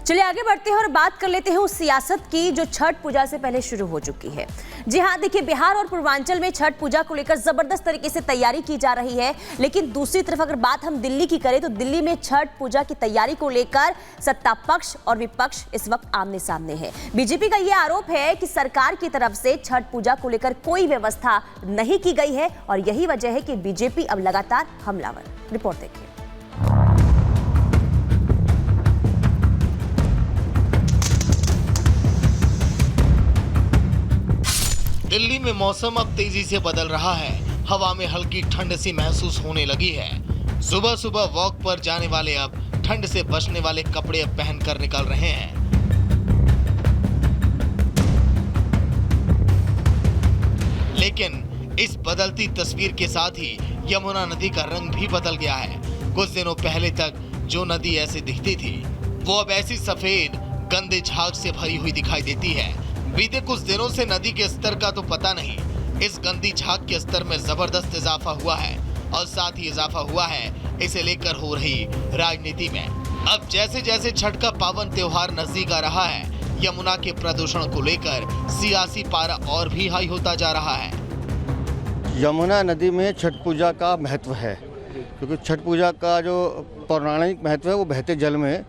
चलिए आगे बढ़ते हैं और बात कर लेते हैं उस सियासत की जो छठ पूजा से पहले शुरू हो चुकी है। जी हां, देखिए बिहार और पूर्वांचल में छठ पूजा को लेकर जबरदस्त तरीके से तैयारी की जा रही है, लेकिन दूसरी तरफ अगर बात हम दिल्ली की करें तो दिल्ली में छठ पूजा की तैयारी को लेकर सत्ता पक्ष और विपक्ष इस वक्त आमने सामने है। बीजेपी का यह आरोप है कि सरकार की तरफ से छठ पूजा को लेकर कोई व्यवस्था नहीं की गई है और यही वजह है कि बीजेपी अब लगातार हमलावर। रिपोर्ट देखिए। दिल्ली में मौसम अब तेजी से बदल रहा है। हवा में हल्की ठंड सी महसूस होने लगी है। सुबह सुबह वॉक पर जाने वाले अब ठंड से बचने वाले कपड़े पहनकर निकल रहे हैं। लेकिन इस बदलती तस्वीर के साथ ही यमुना नदी का रंग भी बदल गया है। कुछ दिनों पहले तक जो नदी ऐसी दिखती थी वो अब ऐसी सफेद गंदे झाग से भरी हुई दिखाई देती है। बीते कुछ दिनों से नदी के स्तर का तो पता नहीं, इस गंदी झाग के स्तर में जबरदस्त इजाफा हुआ है और साथ ही इजाफा हुआ है इसे लेकर हो रही राजनीति में। अब जैसे जैसे छठ का पावन त्योहार नजदीक आ रहा है, यमुना के प्रदूषण को लेकर सियासी पारा और भी हाई होता जा रहा है। यमुना नदी में छठ पूजा का महत्व है, क्योंकि छठ पूजा का जो पौराणिक महत्व है वो बहते जल में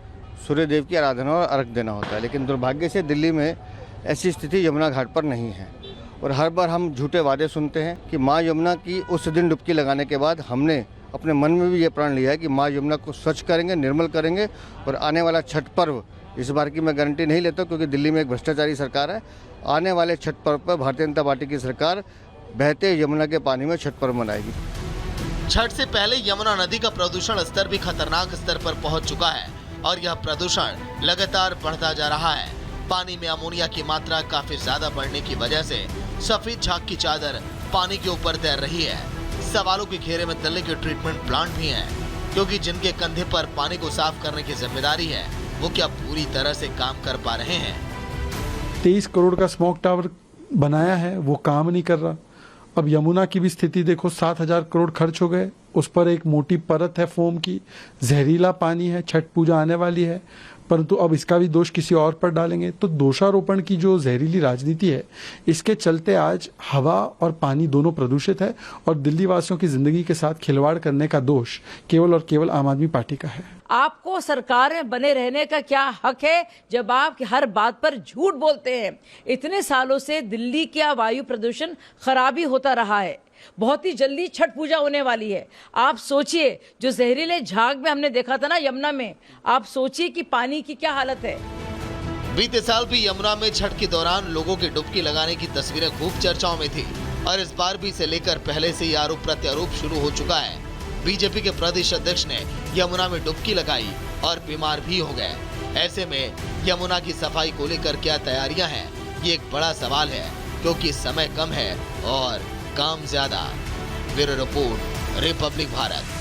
सूर्य देव की आराधना और अर्घ देना होता है। लेकिन दुर्भाग्य से दिल्ली में ऐसी स्थिति यमुना घाट पर नहीं है और हर बार हम झूठे वादे सुनते हैं कि माँ यमुना की उस दिन डुबकी लगाने के बाद हमने अपने मन में भी ये प्रण लिया है कि माँ यमुना को स्वच्छ करेंगे, निर्मल करेंगे। और आने वाला छठ पर्व, इस बार की मैं गारंटी नहीं लेता क्योंकि दिल्ली में एक भ्रष्टाचारी सरकार है। आने वाले छठ पर्व पर भारतीय जनता पार्टी की सरकार बहते यमुना के पानी में छठ पर्व मनाएगी। छठ से पहले यमुना नदी का प्रदूषण स्तर भी खतरनाक स्तर पर पहुंच चुका है और यह प्रदूषण लगातार बढ़ता जा रहा है। पानी में अमोनिया की मात्रा काफी ज्यादा बढ़ने की वजह से सफेद झाग की चादर पानी के ऊपर तैर रही है। सवालों के घेरे में दिल्ली के ट्रीटमेंट प्लांट भी हैं, क्योंकि जिनके कंधे पर पानी को साफ करने की जिम्मेदारी है वो क्या पूरी तरह से काम कर पा रहे हैं? 23 करोड़ का स्मोक टावर बनाया है, वो काम नहीं कर रहा। अब यमुना की भी स्थिति देखो, 7,000 करोड़ खर्च हो गए, उस पर एक मोटी परत है फोम की, जहरीला पानी है, छठ पूजा आने वाली है, परंतु अब इसका भी दोष किसी और पर डालेंगे। तो दोषारोपण की जो जहरीली राजनीति है, इसके चलते आज हवा और पानी दोनों प्रदूषित है और दिल्ली वासियों की जिंदगी के साथ खिलवाड़ करने का दोष केवल और केवल आम आदमी पार्टी का है। आपको सरकार में बने रहने का क्या हक है जब आप हर बात पर झूठ बोलते हैं? इतने सालों से दिल्ली का वायु प्रदूषण खराबी होता रहा है। बहुत ही जल्दी छठ पूजा होने वाली है। आप सोचिए, जो जहरीले झाग में हमने देखा था ना यमुना में, आप सोचिए कि पानी की क्या हालत है। बीते साल भी यमुना में छठ के दौरान लोगों की डुबकी लगाने की तस्वीरें खूब चर्चाओं में थी और इस बार भी इसे लेकर पहले से ही आरोप प्रत्यारोप शुरू हो चुका है। बीजेपी के प्रदेश अध्यक्ष ने यमुना में डुबकी लगाई और बीमार भी हो गए। ऐसे में यमुना की सफाई को लेकर क्या तैयारियां हैं, ये एक बड़ा सवाल है, क्योंकि समय कम है और काम ज्यादा। Bureau report, Republic Bharat.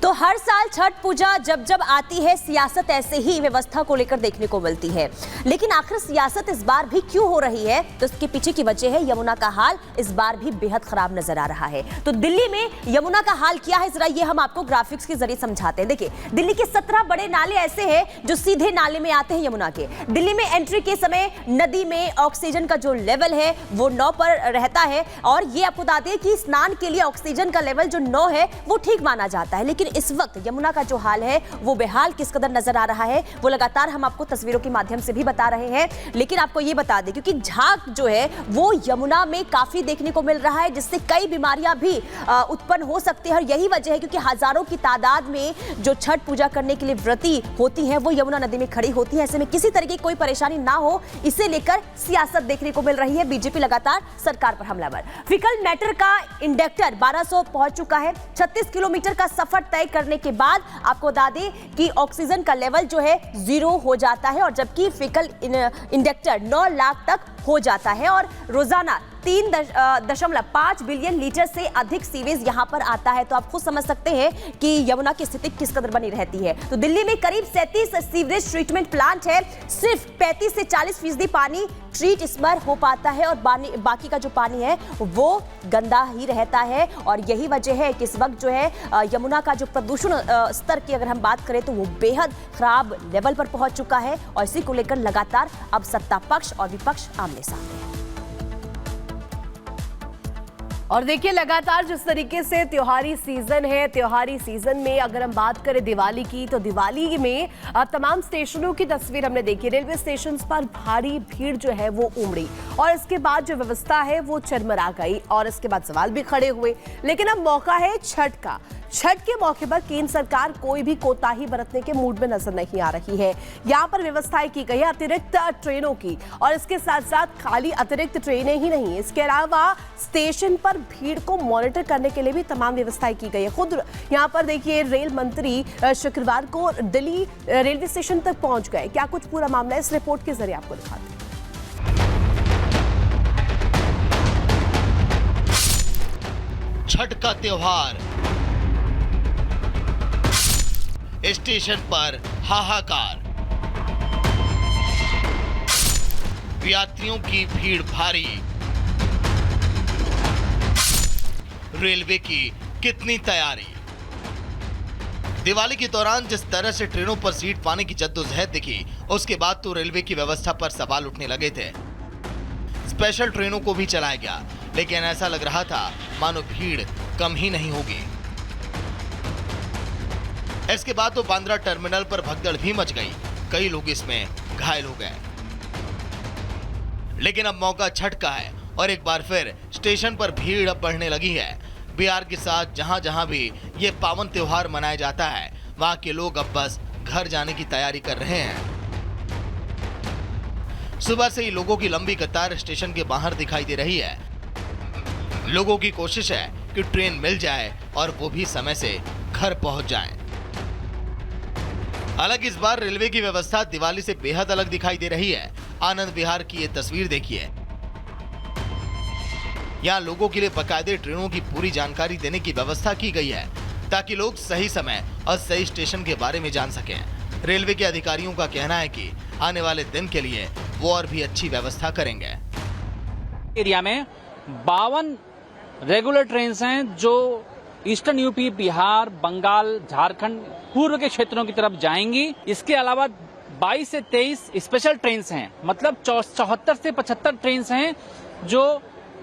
तो हर साल छठ पूजा जब जब आती है, सियासत ऐसे ही व्यवस्था को लेकर देखने को मिलती है। लेकिन आखिर सियासत इस बार भी क्यों हो रही है? तो इसके पीछे की वजह है यमुना का हाल इस बार भी बेहद खराब नजर आ रहा है। तो दिल्ली में यमुना का हाल क्या है, जरा ये हम आपको ग्राफिक्स के जरिए समझाते हैं। देखिए, दिल्ली के 17 बड़े नाले ऐसे हैं जो सीधे नाले में आते हैं यमुना के। दिल्ली में एंट्री के समय नदी में ऑक्सीजन का जो लेवल है वो 9 पर रहता है और ये आपको बता दें कि स्नान के लिए ऑक्सीजन का लेवल जो 9 है वो ठीक माना जाता है। लेकिन इस वक्त यमुना का जो हाल है वो बेहाल किस कदर नजर आ रहा है वो लगातार हम आपको तस्वीरों के माध्यम से भी बता रहे हैं। लेकिन आपको ये बता दें, क्योंकि झाग जो है वो यमुना में काफी देखने को मिल रहा है, जिससे कई बीमारियां भी उत्पन्न हो सकती है। और यही वजह है क्योंकि हजारों की तादाद में जो छठ पूजा करने के लिए व्रती होती हैं वो यमुना नदी में खड़ी होती है। ऐसे में किसी तरह की कोई परेशानी ना हो, इसे लेकर सियासत देखने को मिल रही है। बीजेपी लगातार सरकार पर हमलावर। फिकल मैटर का इंडेक्टर 1200 पहुंच चुका है। 36 किलोमीटर का सफर तय करने के बाद आपको बता दें कि ऑक्सीजन का लेवल जो है 0 हो जाता है और जबकि फिकल इंडेक्टर 9 लाख तक हो जाता है और रोजाना 3.5 बिलियन लीटर से अधिक सीवेज यहां पर आता है। तो आप खुद समझ सकते हैं कि यमुना की स्थिति किस कदर बनी रहती है। तो दिल्ली में करीब 37 सीवरेज ट्रीटमेंट प्लांट है, सिर्फ 35 से 40% पानी ट्रीट इस बार हो पाता है और बाकी का जो पानी है वो गंदा ही रहता है। और यही वजह है कि इस वक्त जो है यमुना का जो प्रदूषण स्तर की अगर हम बात करें तो वो बेहद खराब लेवल पर पहुंच चुका है। और इसी को लेकर लगातार अब सत्ता पक्ष और विपक्ष आमने सामने है। और देखिए लगातार जिस तरीके से त्योहारी सीजन है, त्योहारी सीजन में अगर हम बात करें दिवाली की, तो दिवाली में तमाम स्टेशनों की तस्वीर हमने देखी। रेलवे स्टेशन पर भारी भीड़ जो है वो उमड़ी और इसके बाद जो व्यवस्था है वो चरमरा गई और इसके बाद सवाल भी खड़े हुए। लेकिन अब मौका है छठ का। छठ के मौके पर केंद्र सरकार कोई भी कोताही बरतने के मूड में नजर नहीं आ रही है। यहाँ पर व्यवस्थाएं की गई है अतिरिक्त ट्रेनों की और इसके साथ साथ खाली अतिरिक्त ट्रेनें ही नहीं, इसके अलावा स्टेशन पर भीड़ को मॉनिटर करने के लिए भी तमाम व्यवस्थाएं की गई है। खुद यहाँ पर देखिए रेल मंत्री शुक्रवार को दिल्ली रेलवे स्टेशन तक पहुंच गए। क्या कुछ पूरा मामला इस रिपोर्ट के जरिए आपको दिखाते हैं। छठ का त्योहार, स्टेशन पर हाहाकार, यात्रियों की भीड़ भारी, रेलवे की कितनी तैयारी। दिवाली के दौरान जिस तरह से ट्रेनों पर सीट पाने की जद्दोजहद दिखी, उसके बाद तो रेलवे की व्यवस्था पर सवाल उठने लगे थे। स्पेशल ट्रेनों को भी चलाया गया, लेकिन ऐसा लग रहा था मानो भीड़ कम ही नहीं होगी। इसके बाद तो बांद्रा टर्मिनल पर भगदड़ भी मच गई, कई लोग इसमें घायल हो गए। लेकिन अब मौका छठ का है और एक बार फिर स्टेशन पर भीड़ अब बढ़ने लगी है। बिहार के साथ जहां जहां भी ये पावन त्योहार मनाया जाता है, वहां के लोग अब बस घर जाने की तैयारी कर रहे हैं। सुबह से ही लोगों की लंबी कतार स्टेशन के बाहर दिखाई दे रही है। लोगों की कोशिश है कि ट्रेन मिल जाए और वो भी समय से घर पहुंच जाएं। हालांकि इस बार रेलवे की व्यवस्था दिवाली से बेहद अलग दिखाई दे रही है। आनंद विहार की ये तस्वीर देखिए। यहाँ लोगों के लिए बाकायदे ट्रेनों की पूरी जानकारी देने की व्यवस्था की गई है, ताकि लोग सही समय और सही स्टेशन के बारे में जान सकें। रेलवे के अधिकारियों का कहना है कि आने वाले दिन के लिए वो और भी अच्छी व्यवस्था करेंगे। एरिया में 52 रेगुलर ट्रेन हैं जो ईस्टर्न यूपी, बिहार, बंगाल, झारखंड पूर्व के क्षेत्रों की तरफ जाएंगी। इसके अलावा 22 से 23 स्पेशल ट्रेन हैं, मतलब 74 से 75 ट्रेन हैं जो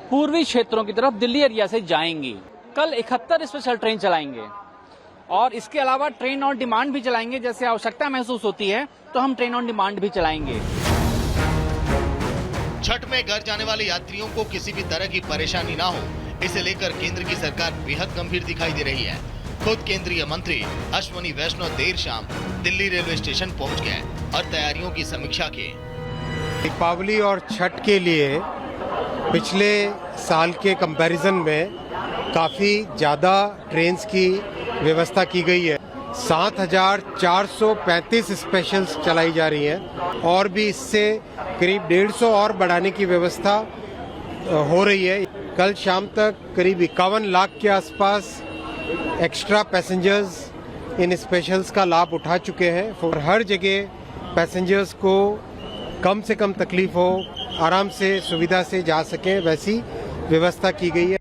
पूर्वी क्षेत्रों की तरफ दिल्ली एरिया से जाएंगी। कल 71 स्पेशल ट्रेन चलाएंगे और इसके अलावा ट्रेन ऑन डिमांड भी चलाएंगे। जैसे आवश्यकता महसूस होती है तो हम ट्रेन ऑन डिमांड भी चलाएंगे। छठ में घर जाने वाले यात्रियों को किसी भी तरह की परेशानी ना हो, इसे लेकर केंद्र की सरकार बेहद गंभीर दिखाई दे रही है। खुद केंद्रीय मंत्री अश्विनी वैष्णव देर शाम दिल्ली रेलवे स्टेशन पहुंच गए और तैयारियों की समीक्षा की। दीपावली और छठ के लिए पिछले साल के कंपैरिजन में काफ़ी ज़्यादा ट्रेन्स की व्यवस्था की गई है। 7,435 स्पेशल्स चलाई जा रही हैं और भी इससे करीब 150 और बढ़ाने की व्यवस्था हो रही है। कल शाम तक करीब 51 लाख के आसपास एक्स्ट्रा पैसेंजर्स इन स्पेशल्स का लाभ उठा चुके हैं और हर जगह पैसेंजर्स को कम से कम तकलीफ हो, आराम से सुविधा से जा सकें, वैसी व्यवस्था की गई है।